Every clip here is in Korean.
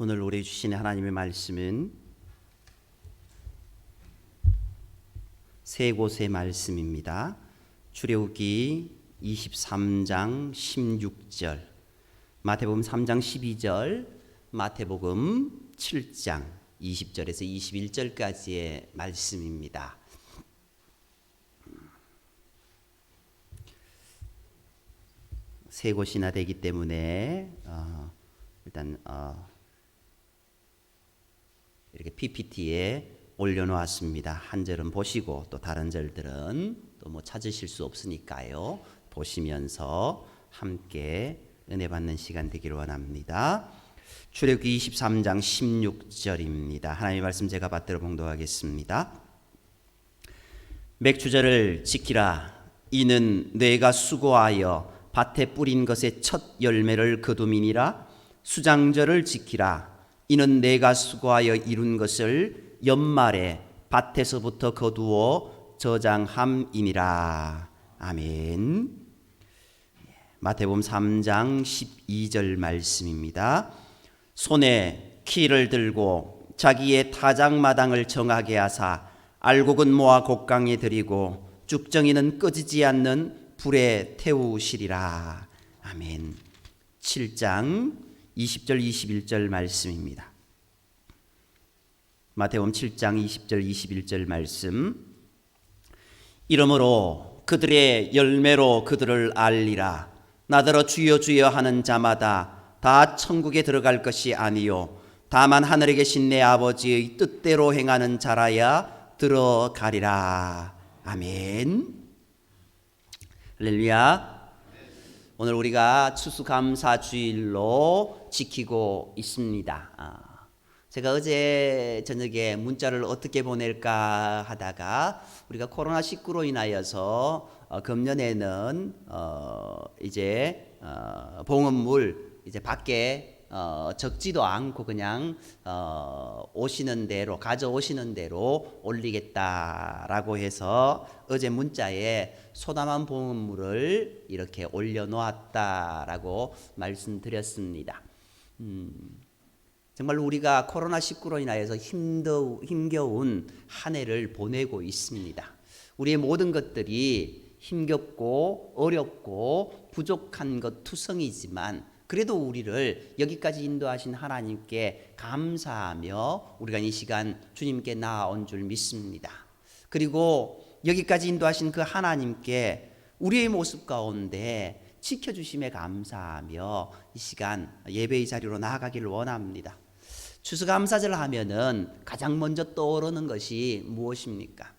오늘 우리 주신 하나님의 말씀은 세 곳의 말씀입니다. 출애굽기 23장 16절, 마태복음 3장 12절, 마태복음 7장 20절에서 21절까지의 말씀입니다. 세 곳이나 되기 때문에 일단 이렇게 PPT에 올려놓았습니다. 한 절은 보시고 또 다른 절들은 또 뭐 찾으실 수 없으니까요. 보시면서 함께 은혜 받는 시간 되기를 원합니다. 출애굽기 23장 16절입니다. 하나님의 말씀 제가 받들어 봉독하겠습니다. 맥주절을 지키라. 이는 내가 수고하여 밭에 뿌린 것의 첫 열매를 거둠이니라. 수장절을 지키라. 이는 내가 수고하여 이룬 것을 연말에 밭에서부터 거두어 저장함이니라. 아멘. 마태복음 3장 12절 말씀입니다. 손에 키를 들고 자기의 타작마당을 정하게 하사 알곡은 모아 곡강에 들이고 쭉정이는 꺼지지 않는 불에 태우시리라. 아멘. 7장 20절 21절 말씀입니다. 마태복음 7장 20절 21절 말씀. 이러므로 그들의 열매로 그들을 알리라. 나더러 주여 주여 하는 자마다 다 천국에 들어갈 것이 아니요 다만 하늘에 계신 내 아버지의 뜻대로 행하는 자라야 들어가리라. 아멘. 할렐루야. 오늘 우리가 추수감사주일로 지키고 있습니다. 제가 어제 저녁에 문자를 어떻게 보낼까 하다가 우리가 코로나19로 인하여서 금년에는 이제 봉헌물 이제 밖에 적지도 않고 그냥 오시는 대로 가져오시는 대로 올리겠다라고 해서 어제 문자에 소담한 봉헌물을 이렇게 올려놓았다라고 말씀드렸습니다. 정말 우리가 코로나19로 인하여서 힘겨운 한 해를 보내고 있습니다. 우리의 모든 것들이 힘겹고 어렵고 부족한 것 투성이지만 그래도 우리를 여기까지 인도하신 하나님께 감사하며 우리가 이 시간 주님께 나아온 줄 믿습니다. 그리고 여기까지 인도하신 그 하나님께 우리의 모습 가운데 지켜주심에 감사하며 이 시간 예배의 자리로 나아가기를 원합니다. 추수감사절 하면은 가장 먼저 떠오르는 것이 무엇입니까?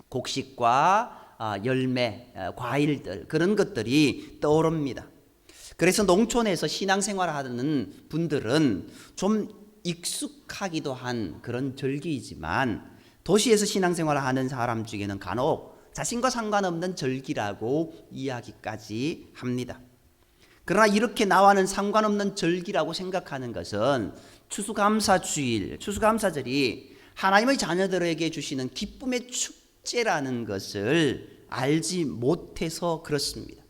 곡식과 열매, 과일들 그런 것들이 떠오릅니다. 그래서 농촌에서 신앙생활하는 분들은 좀 익숙하기도 한 그런 절기이지만 도시에서 신앙생활을 하는 사람 중에는 간혹 자신과 상관없는 절기라고 이야기까지 합니다. 그러나 이렇게 나와는 상관없는 절기라고 생각하는 것은 추수감사주일, 추수감사절이 하나님의 자녀들에게 주시는 기쁨의 축제라는 것을 알지 못해서 그렇습니다.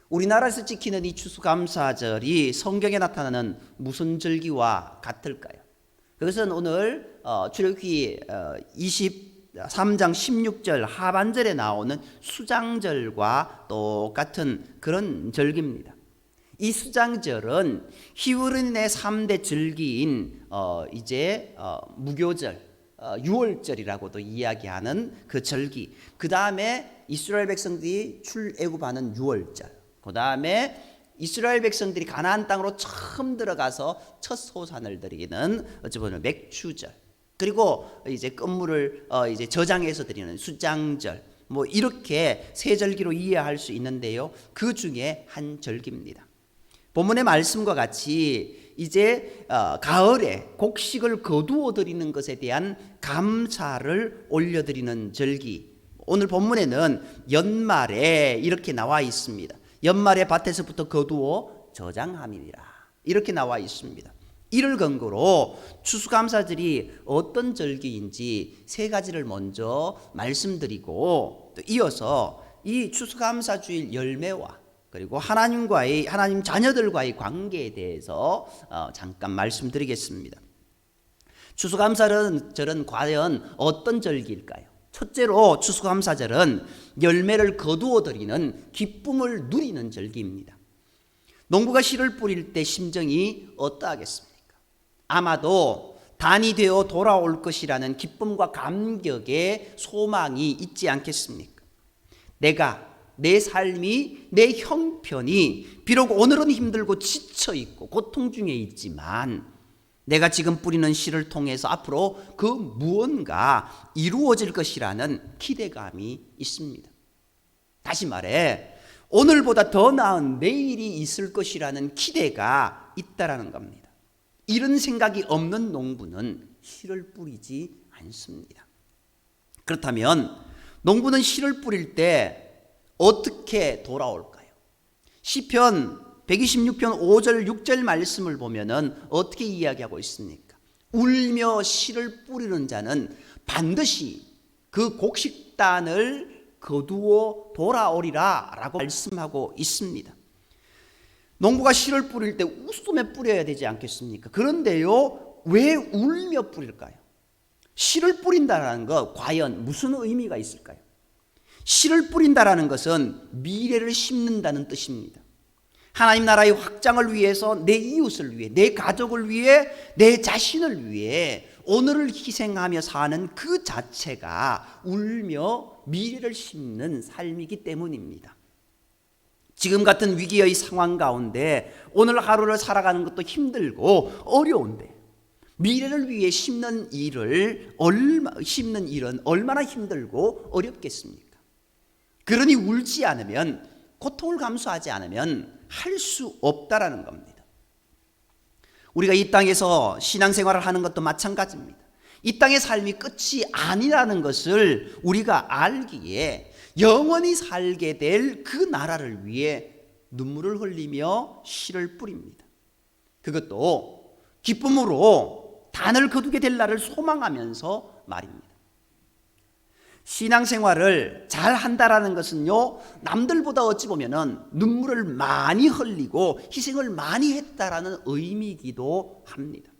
우리나라에서 지키는 이 추수감사절이 성경에 나타나는 무슨 절기와 같을까요? 그것은 오늘 출애굽기 23장 16절 하반절에 나오는 수장절과 똑같은 그런 절기입니다. 이 수장절은 히브리인의 3대 절기인 무교절, 유월절이라고도 이야기하는 그 절기. 그 다음에 이스라엘 백성들이 출애굽하는 유월절. 그 다음에 이스라엘 백성들이 가나안 땅으로 처음 들어가서 첫 소산을 드리는 어찌 보면 맥추절. 그리고 이제 끝물을 이제 저장해서 드리는 수장절. 뭐 이렇게 세 절기로 이해할 수 있는데요. 그 중에 한 절기입니다. 본문의 말씀과 같이 이제 가을에 곡식을 거두어 드리는 것에 대한 감사를 올려드리는 절기. 오늘 본문에는 연말에 이렇게 나와 있습니다. 연말에 밭에서부터 거두어 저장함이니라. 이렇게 나와 있습니다. 이를 근거로 추수감사절이 어떤 절기인지 세 가지를 먼저 말씀드리고 또 이어서 이 추수감사주일 열매와 그리고 하나님 자녀들과의 관계에 대해서 잠깐 말씀드리겠습니다. 추수감사절은 과연 어떤 절기일까요? 첫째로 추수감사절은 열매를 거두어 드리는 기쁨을 누리는 절기입니다. 농부가 씨를 뿌릴 때 심정이 어떠하겠습니까? 아마도 단이 되어 돌아올 것이라는 기쁨과 감격의 소망이 있지 않겠습니까? 내 삶이, 내 형편이 비록 오늘은 힘들고 지쳐있고 고통 중에 있지만 내가 지금 뿌리는 씨를 통해서 앞으로 그 무언가 이루어질 것이라는 기대감이 있습니다. 다시 말해 오늘보다 더 나은 내일이 있을 것이라는 기대가 있다라는 겁니다. 이런 생각이 없는 농부는 씨를 뿌리지 않습니다. 그렇다면 농부는 씨를 뿌릴 때 어떻게 돌아올까요? 시편 126편 5절 6절 말씀을 보면은 어떻게 이야기하고 있습니까? 울며 씨를 뿌리는 자는 반드시 그 곡식단을 거두어 돌아오리라 라고 말씀하고 있습니다. 농부가 씨를 뿌릴 때 웃으며 뿌려야 되지 않겠습니까? 그런데요, 왜 울며 뿌릴까요? 씨를 뿌린다는 것 과연 무슨 의미가 있을까요? 씨를 뿌린다라는 것은 미래를 심는다는 뜻입니다. 하나님 나라의 확장을 위해서 내 이웃을 위해, 내 가족을 위해, 내 자신을 위해 오늘을 희생하며 사는 그 자체가 울며 미래를 심는 삶이기 때문입니다. 지금 같은 위기의 상황 가운데 오늘 하루를 살아가는 것도 힘들고 어려운데 미래를 위해 심는 일은 얼마나 힘들고 어렵겠습니까? 그러니 울지 않으면, 고통을 감수하지 않으면 할 수 없다라는 겁니다. 우리가 이 땅에서 신앙생활을 하는 것도 마찬가지입니다. 이 땅의 삶이 끝이 아니라는 것을 우리가 알기에 영원히 살게 될 그 나라를 위해 눈물을 흘리며 씨를 뿌립니다. 그것도 기쁨으로 단을 거두게 될 날을 소망하면서 말입니다. 신앙생활을 잘 한다라는 것은요, 남들보다 어찌 보면은 눈물을 많이 흘리고 희생을 많이 했다라는 의미이기도 합니다.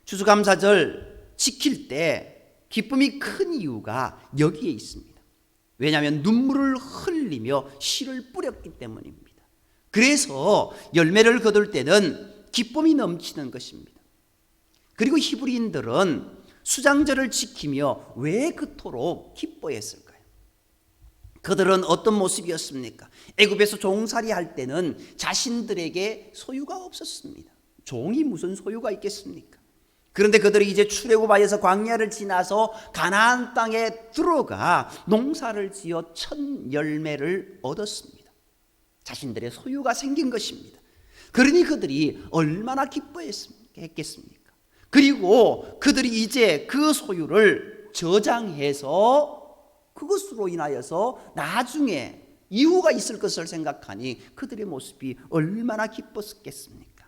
추수감사절 지킬 때 기쁨이 큰 이유가 여기에 있습니다. 왜냐하면 눈물을 흘리며 씨를 뿌렸기 때문입니다. 그래서 열매를 거둘 때는 기쁨이 넘치는 것입니다. 그리고 히브리인들은 수장절을 지키며 왜 그토록 기뻐했을까요? 그들은 어떤 모습이었습니까? 애굽에서 종살이 할 때는 자신들에게 소유가 없었습니다. 종이 무슨 소유가 있겠습니까? 그런데 그들이 이제 출애굽하여서 광야를 지나서 가나안 땅에 들어가 농사를 지어 첫 열매를 얻었습니다. 자신들의 소유가 생긴 것입니다. 그러니 그들이 얼마나 기뻐했겠습니까? 그리고 그들이 이제 그 소유를 저장해서 그것으로 인하여서 나중에 이후가 있을 것을 생각하니 그들의 모습이 얼마나 기뻤겠습니까?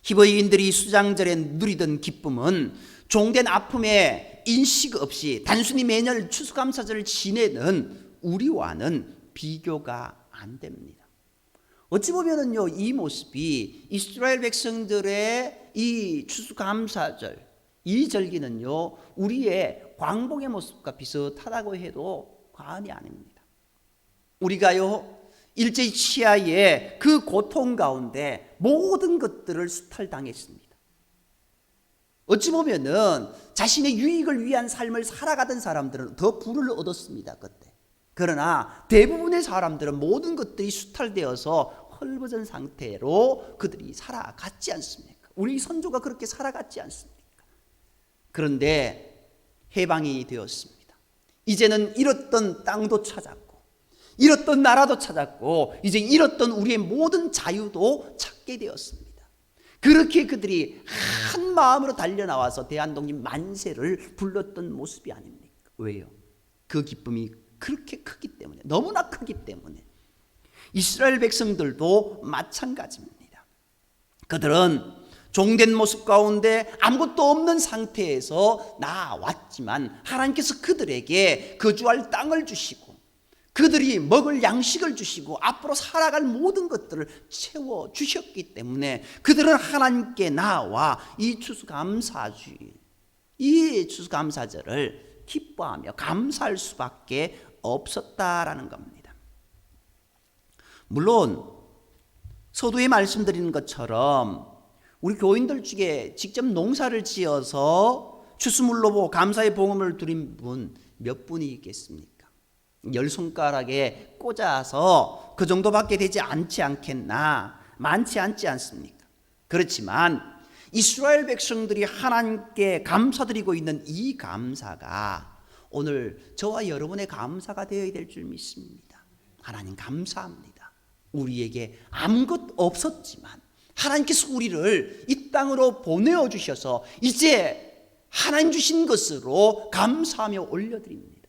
히브리인들이 수장절에 누리던 기쁨은 종된 아픔에 인식 없이 단순히 매년 추수감사절을 지내는 우리와는 비교가 안 됩니다. 어찌 보면은요, 이 모습이 이스라엘 백성들의 이 추수감사절, 이 절기는요, 우리의 광복의 모습과 비슷하다고 해도 과언이 아닙니다. 우리가요, 일제히 치하의 그 고통 가운데 모든 것들을 수탈당했습니다. 어찌 보면은 자신의 유익을 위한 삶을 살아가던 사람들은 더 부를 얻었습니다, 그때. 그러나 대부분의 사람들은 모든 것들이 수탈되어서 헐벗은 상태로 그들이 살아갔지 않습니까? 우리 선조가 그렇게 살아갔지 않습니까? 그런데 해방이 되었습니다. 이제는 잃었던 땅도 찾았고 잃었던 나라도 찾았고 이제 잃었던 우리의 모든 자유도 찾게 되었습니다. 그렇게 그들이 한 마음으로 달려나와서 대한독립 만세를 불렀던 모습이 아닙니까? 왜요? 그 기쁨이 그렇게 크기 때문에, 너무나 크기 때문에. 이스라엘 백성들도 마찬가지입니다. 그들은 종된 모습 가운데 아무것도 없는 상태에서 나왔지만 하나님께서 그들에게 거주할 땅을 주시고 그들이 먹을 양식을 주시고 앞으로 살아갈 모든 것들을 채워 주셨기 때문에 그들은 하나님께 나와 이 추수감사주일, 이 추수감사절을 기뻐하며 감사할 수밖에 없었다라는 겁니다. 물론 서두에 말씀드린 것처럼 우리 교인들 중에 직접 농사를 지어서 추수물로 보고 감사의 봉헌을 드린 분 몇 분이 있겠습니까? 열 손가락에 꽂아서 그 정도밖에 되지 않겠나? 많지 않지 않습니까? 그렇지만 이스라엘 백성들이 하나님께 감사드리고 있는 이 감사가 오늘 저와 여러분의 감사가 되어야 될 줄 믿습니다. 하나님 감사합니다. 우리에게 아무것 없었지만 하나님께서 우리를 이 땅으로 보내어 주셔서 이제 하나님 주신 것으로 감사하며 올려드립니다.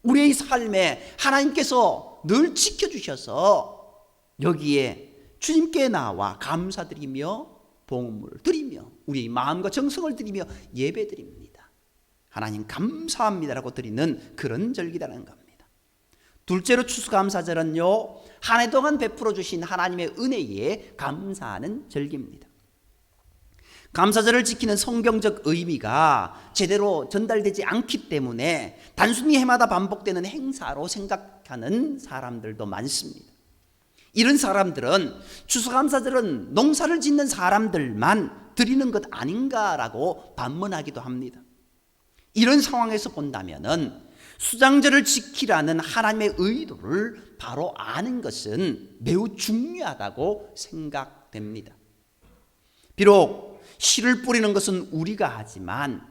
우리의 삶에 하나님께서 늘 지켜주셔서 여기에 주님께 나와 감사드리며 봉헌을 드리며 우리의 마음과 정성을 드리며 예배드립니다. 하나님 감사합니다라고 드리는 그런 절기라는 겁니다. 둘째로 추수감사절은요, 한 해 동안 베풀어 주신 하나님의 은혜에 감사하는 절기입니다. 감사절을 지키는 성경적 의미가 제대로 전달되지 않기 때문에 단순히 해마다 반복되는 행사로 생각하는 사람들도 많습니다. 이런 사람들은 추수감사절은 농사를 짓는 사람들만 드리는 것 아닌가라고 반문하기도 합니다. 이런 상황에서 본다면은 수장절을 지키라는 하나님의 의도를 바로 아는 것은 매우 중요하다고 생각됩니다. 비록 씨를 뿌리는 것은 우리가 하지만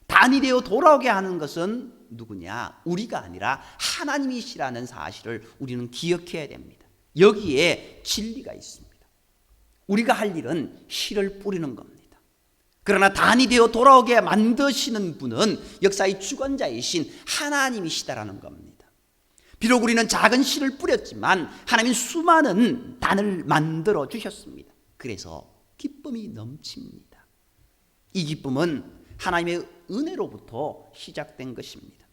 단이 되어 돌아오게 하는 것은 누구냐? 우리가 아니라 하나님이시라는 사실을 우리는 기억해야 됩니다. 여기에 진리가 있습니다. 우리가 할 일은 씨를 뿌리는 겁니다. 그러나 단이 되어 돌아오게 만드시는 분은 역사의 주관자이신 하나님이시다라는 겁니다. 비록 우리는 작은 씨를 뿌렸지만 하나님은 수많은 단을 만들어 주셨습니다. 그래서 기쁨이 넘칩니다. 이 기쁨은 하나님의 은혜로부터 시작된 것입니다.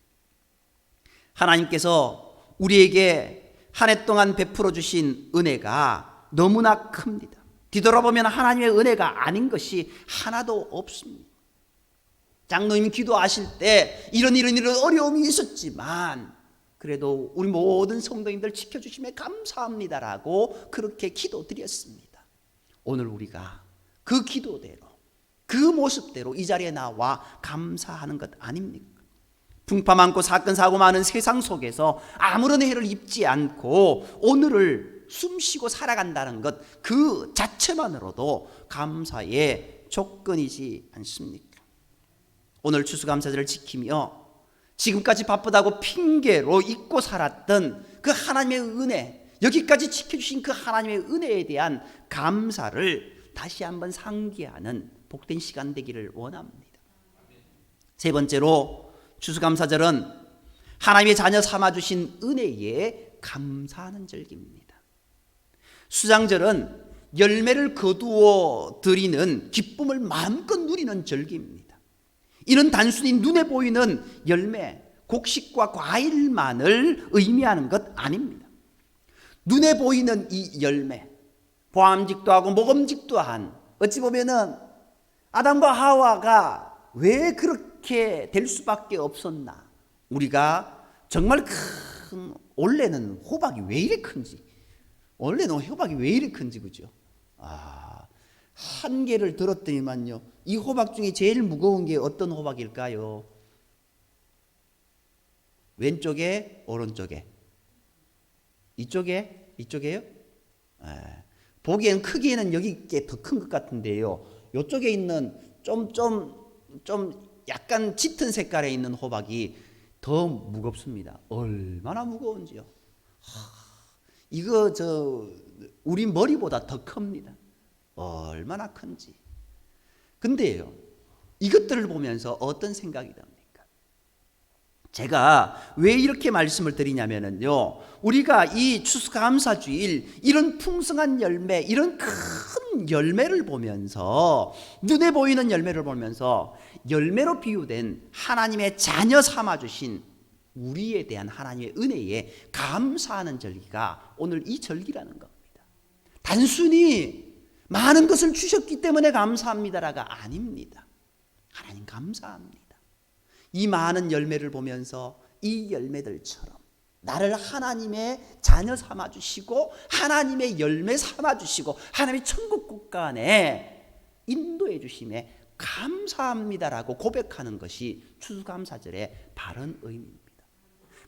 하나님께서 우리에게 한 해 동안 베풀어 주신 은혜가 너무나 큽니다. 뒤돌아보면 하나님의 은혜가 아닌 것이 하나도 없습니다. 장로님 기도하실 때 이런 어려움이 있었지만 그래도 우리 모든 성도님들 지켜주심에 감사합니다라고 그렇게 기도드렸습니다. 오늘 우리가 그 기도대로 그 모습대로 이 자리에 나와 감사하는 것 아닙니까? 풍파 많고 사건 사고 많은 세상 속에서 아무런 해를 입지 않고 오늘을 숨쉬고 살아간다는 것 그 자체만으로도 감사의 조건이지 않습니까? 오늘 추수감사절을 지키며 지금까지 바쁘다고 핑계로 잊고 살았던 그 하나님의 은혜, 여기까지 지켜주신 그 하나님의 은혜에 대한 감사를 다시 한번 상기하는 복된 시간 되기를 원합니다. 세 번째로 추수감사절은 하나님의 자녀 삼아주신 은혜에 감사하는 절기입니다. 수장절은 열매를 거두어 드리는 기쁨을 마음껏 누리는 절기입니다. 이는 단순히 눈에 보이는 열매, 곡식과 과일만을 의미하는 것 아닙니다. 눈에 보이는 이 열매, 보암직도 하고 모금직도 한, 어찌 보면은 아담과 하와가 왜 그렇게 될 수밖에 없었나? 우리가 정말 원래는 호박이 왜 이래 큰지, 원래는 호박이 왜 이래 큰지, 그죠? 한 개를 들었더니만요, 이 호박 중에 제일 무거운 게 어떤 호박일까요? 왼쪽에, 오른쪽에? 이쪽에요? 보기엔 크기에는 여기 게 더 큰 것 같은데요. 이쪽에 있는 좀 약간 짙은 색깔에 있는 호박이 더 무겁습니다. 얼마나 무거운지요. 이거 우리 머리보다 더 큽니다. 얼마나 큰지. 근데요, 이것들을 보면서 어떤 생각이 듭니까? 제가 왜 이렇게 말씀을 드리냐면요, 우리가 이 추수감사주일 이런 풍성한 열매, 이런 큰 열매를 보면서, 눈에 보이는 열매를 보면서 열매로 비유된 하나님의 자녀 삼아주신 우리에 대한 하나님의 은혜에 감사하는 절기가 오늘 이 절기라는 겁니다. 단순히 많은 것을 주셨기 때문에 감사합니다라가 아닙니다. 하나님 감사합니다. 이 많은 열매를 보면서 이 열매들처럼 나를 하나님의 자녀 삼아주시고 하나님의 열매 삼아주시고 하나님의 천국 국가 안에 인도해 주심에 감사합니다라고 고백하는 것이 추수감사절의 바른 의미입니다.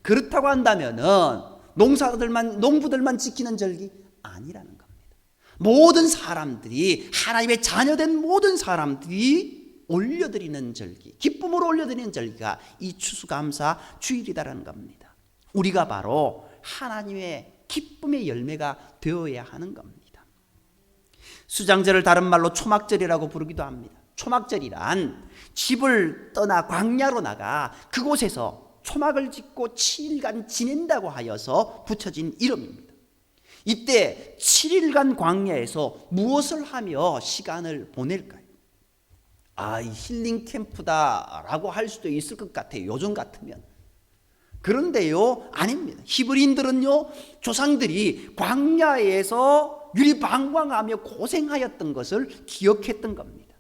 그렇다고 한다면은 농부들만 지키는 절기 아니라는 겁니다. 모든 사람들이, 하나님의 자녀된 모든 사람들이 올려드리는 절기, 기쁨으로 올려드리는 절기가 이 추수감사 주일이다라는 겁니다. 우리가 바로 하나님의 기쁨의 열매가 되어야 하는 겁니다. 수장절을 다른 말로 초막절이라고 부르기도 합니다. 초막절이란 집을 떠나 광야로 나가 그곳에서 초막을 짓고 7일간 지낸다고 하여서 붙여진 이름입니다. 이때 7일간 광야에서 무엇을 하며 시간을 보낼까요? 힐링 캠프다라고 할 수도 있을 것 같아요. 요즘 같으면. 그런데요, 아닙니다. 히브리인들은요, 조상들이 광야에서 유리방광하며 고생하였던 것을 기억했던 겁니다.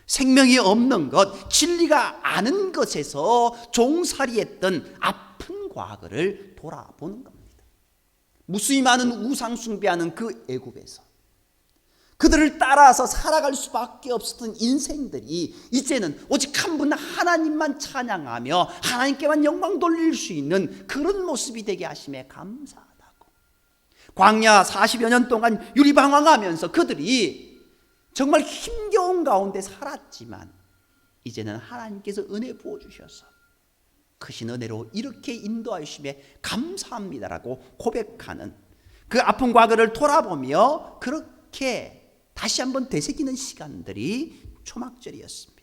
생명이 없는 것, 진리가 아는 것에서 종살이했던 아픈 과거를 돌아보는 겁니다. 무수히 많은 우상 숭배하는 그 애굽에서 그들을 따라서 살아갈 수밖에 없었던 인생들이 이제는 오직 한 분 하나님만 찬양하며 하나님께만 영광 돌릴 수 있는 그런 모습이 되게 하심에 감사하다고. 광야 40여 년 동안 유리방황하면서 그들이 정말 힘겨운 가운데 살았지만 이제는 하나님께서 은혜 부어주셔서 크신 은혜로 이렇게 인도하심에 감사합니다라고 고백하는 그 아픈 과거를 돌아보며 그렇게 다시 한번 되새기는 시간들이 초막절이었습니다.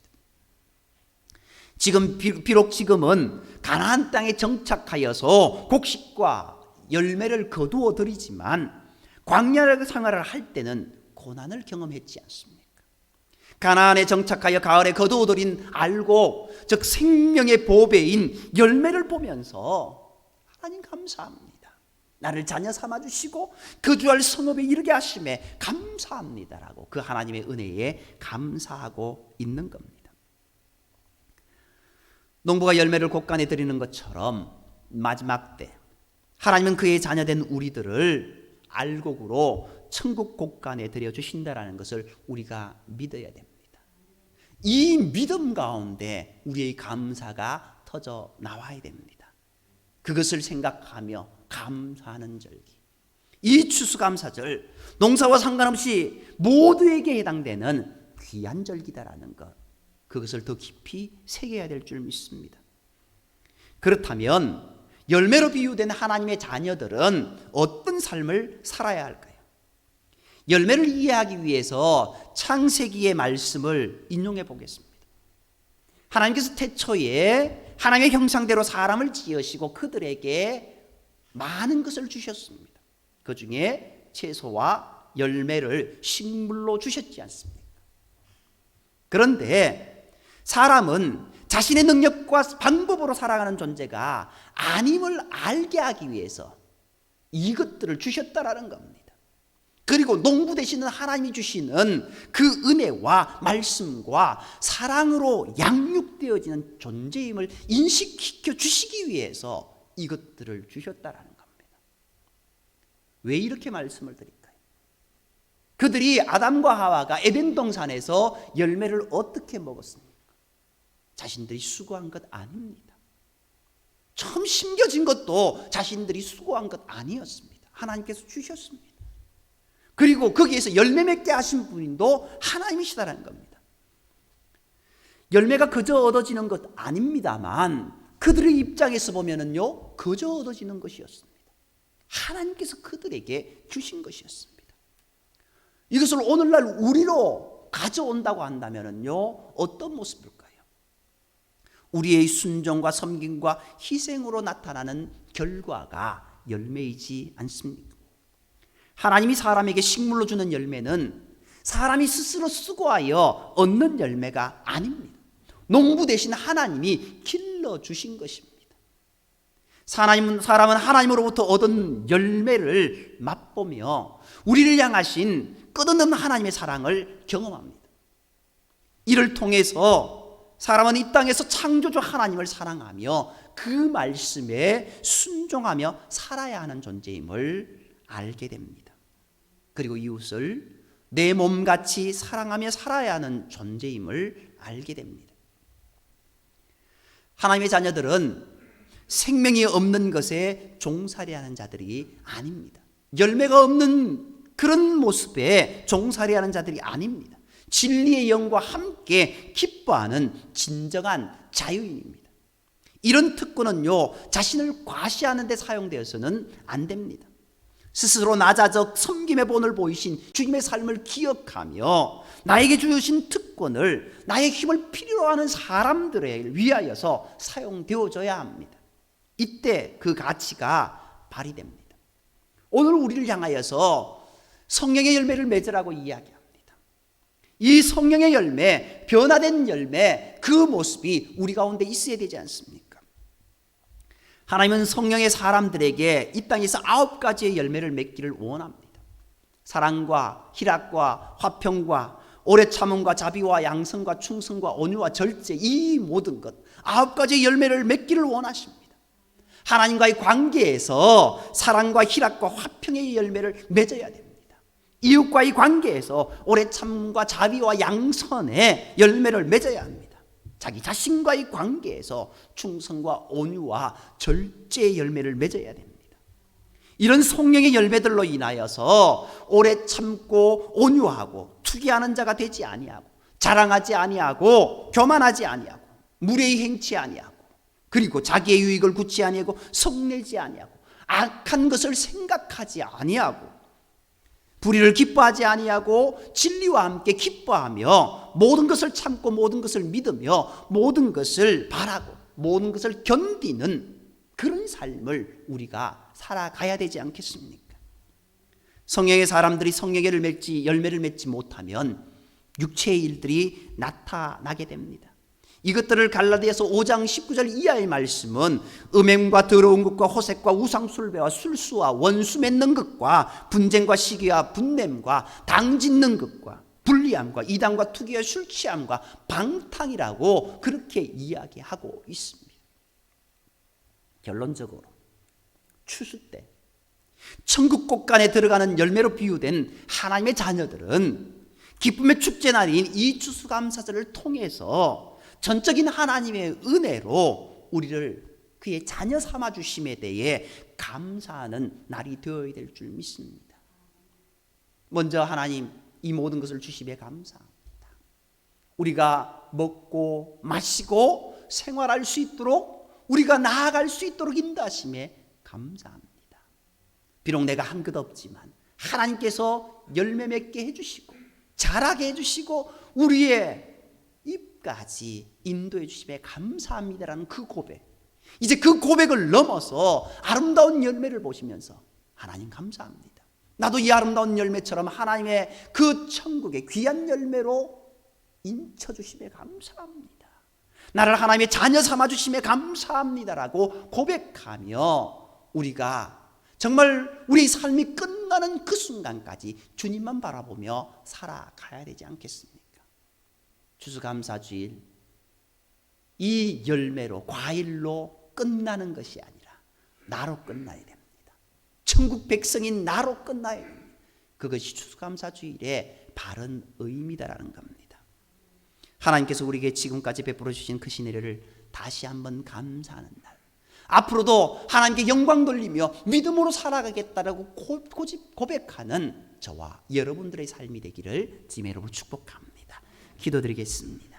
비록 지금은 가나안 땅에 정착하여서 곡식과 열매를 거두어 드리지만 광야 생활을 할 때는 고난을 경험했지 않습니까? 가나안에 정착하여 가을에 거두어들인 알곡, 즉 생명의 보배인 열매를 보면서 하나님 감사합니다. 나를 자녀 삼아주시고 거주할 성읍에 이르게 하심에 감사합니다라고 그 하나님의 은혜에 감사하고 있는 겁니다. 농부가 열매를 곡간에 드리는 것처럼 마지막 때 하나님은 그의 자녀된 우리들을 알곡으로 천국 곡간에 들여주신다라는 것을 우리가 믿어야 됩니다. 이 믿음 가운데 우리의 감사가 터져 나와야 됩니다. 그것을 생각하며 감사하는 절기, 이 추수감사절, 농사와 상관없이 모두에게 해당되는 귀한 절기다라는 것, 그것을 더 깊이 새겨야 될 줄 믿습니다. 그렇다면 열매로 비유된 하나님의 자녀들은 어떤 삶을 살아야 할까요? 열매를 이해하기 위해서 창세기의 말씀을 인용해 보겠습니다. 하나님께서 태초에 하나님의 형상대로 사람을 지으시고 그들에게 많은 것을 주셨습니다. 그 중에 채소와 열매를 식물로 주셨지 않습니까? 그런데 사람은 자신의 능력과 방법으로 살아가는 존재가 아님을 알게 하기 위해서 이것들을 주셨다라는 겁니다. 그리고 농부 되시는 하나님이 주시는 그 은혜와 말씀과 사랑으로 양육되어지는 존재임을 인식시켜 주시기 위해서 이것들을 주셨다라는 겁니다. 왜 이렇게 말씀을 드릴까요? 그들이 아담과 하와가 에덴 동산에서 열매를 어떻게 먹었습니까? 자신들이 수고한 것 아닙니다. 처음 심겨진 것도 자신들이 수고한 것 아니었습니다. 하나님께서 주셨습니다. 그리고 거기에서 열매 맺게 하신 분도 하나님이시다라는 겁니다. 열매가 그저 얻어지는 것 아닙니다만 그들의 입장에서 보면은요, 그저 얻어지는 것이었습니다. 하나님께서 그들에게 주신 것이었습니다. 이것을 오늘날 우리로 가져온다고 한다면은요, 어떤 모습일까요? 우리의 순종과 섬김과 희생으로 나타나는 결과가 열매이지 않습니까? 하나님이 사람에게 식물로 주는 열매는 사람이 스스로 수고하여 얻는 열매가 아닙니다. 농부 대신 하나님이 길러주신 것입니다. 사람은 하나님으로부터 얻은 열매를 맛보며 우리를 향하신 끝없는 하나님의 사랑을 경험합니다. 이를 통해서 사람은 이 땅에서 창조주 하나님을 사랑하며 그 말씀에 순종하며 살아야 하는 존재임을 알게 됩니다. 그리고 이웃을 내 몸같이 사랑하며 살아야 하는 존재임을 알게 됩니다. 하나님의 자녀들은 생명이 없는 것에 종살이하는 자들이 아닙니다. 열매가 없는 그런 모습에 종살이하는 자들이 아닙니다. 진리의 영과 함께 기뻐하는 진정한 자유인입니다. 이런 특권은요, 자신을 과시하는 데 사용되어서는 안 됩니다. 스스로 낮아져 섬김의 본을 보이신 주님의 삶을 기억하며 나에게 주신 특권을 나의 힘을 필요로 하는 사람들에 위하여서 사용되어져야 합니다. 이때 그 가치가 발휘됩니다. 오늘 우리를 향하여서 성령의 열매를 맺으라고 이야기합니다. 이 성령의 열매, 변화된 열매, 그 모습이 우리 가운데 있어야 되지 않습니까? 하나님은 성령의 사람들에게 이 땅에서 9가지의 열매를 맺기를 원합니다. 사랑과 희락과 화평과 오래 참음과 자비와 양성과 충성과 온유와 절제, 이 모든 것 9가지의 열매를 맺기를 원하십니다. 하나님과의 관계에서 사랑과 희락과 화평의 열매를 맺어야 됩니다. 이웃과의 관계에서 오래 참음과 자비와 양선의 열매를 맺어야 합니다. 자기 자신과의 관계에서 충성과 온유와 절제의 열매를 맺어야 됩니다. 이런 성령의 열매들로 인하여서 오래 참고 온유하고 투기하는 자가 되지 아니하고 자랑하지 아니하고 교만하지 아니하고 무례히 행치 아니하고 그리고 자기의 유익을 굳지 아니하고 성내지 아니하고 악한 것을 생각하지 아니하고 불의를 기뻐하지 아니하고 진리와 함께 기뻐하며 모든 것을 참고 모든 것을 믿으며 모든 것을 바라고 모든 것을 견디는 그런 삶을 우리가 살아가야 되지 않겠습니까? 성령의 사람들이 성령의 열매를 맺지 못하면 육체의 일들이 나타나게 됩니다. 이것들을 갈라디아서 5장 19절 이하의 말씀은 음행과 더러운 것과 호색과 우상숭배와 술수와 원수 맺는 것과 분쟁과 시기와 분냄과 당짓는 것과 불리함과 이단과 투기와 술취함과 방탕이라고 그렇게 이야기하고 있습니다. 결론적으로 추수 때 천국 곳간에 들어가는 열매로 비유된 하나님의 자녀들은 기쁨의 축제날인 이 추수감사절을 통해서 전적인 하나님의 은혜로 우리를 그의 자녀 삼아주심에 대해 감사하는 날이 되어야 될 줄 믿습니다. 먼저 하나님 이 모든 것을 주심에 감사합니다. 우리가 먹고 마시고 생활할 수 있도록 우리가 나아갈 수 있도록 인도하심에 감사합니다. 비록 내가 한 것 없지만 하나님께서 열매 맺게 해주시고 자라게 해주시고 우리의 입까지 인도해 주심에 감사합니다라는 그 고백, 이제 그 고백을 넘어서 아름다운 열매를 보시면서 하나님 감사합니다. 나도 이 아름다운 열매처럼 하나님의 그 천국의 귀한 열매로 인쳐주심에 감사합니다. 나를 하나님의 자녀 삼아주심에 감사합니다라고 고백하며 우리가 정말 우리 삶이 끝나는 그 순간까지 주님만 바라보며 살아가야 되지 않겠습니까? 추수감사주일, 이 열매로 과일로 끝나는 것이 아니라 나로 끝나야 됩니다. 천국 백성인 나로 끝나야 됩니다. 그것이 추수감사주일의 바른 의미다라는 겁니다. 하나님께서 우리에게 지금까지 베풀어 주신 그 신혜를 다시 한번 감사하는 날, 앞으로도 하나님께 영광 돌리며 믿음으로 살아가겠다라고 고백하는 저와 여러분들의 삶이 되기를 주님의 이름으로 축복합니다. 기도드리겠습니다.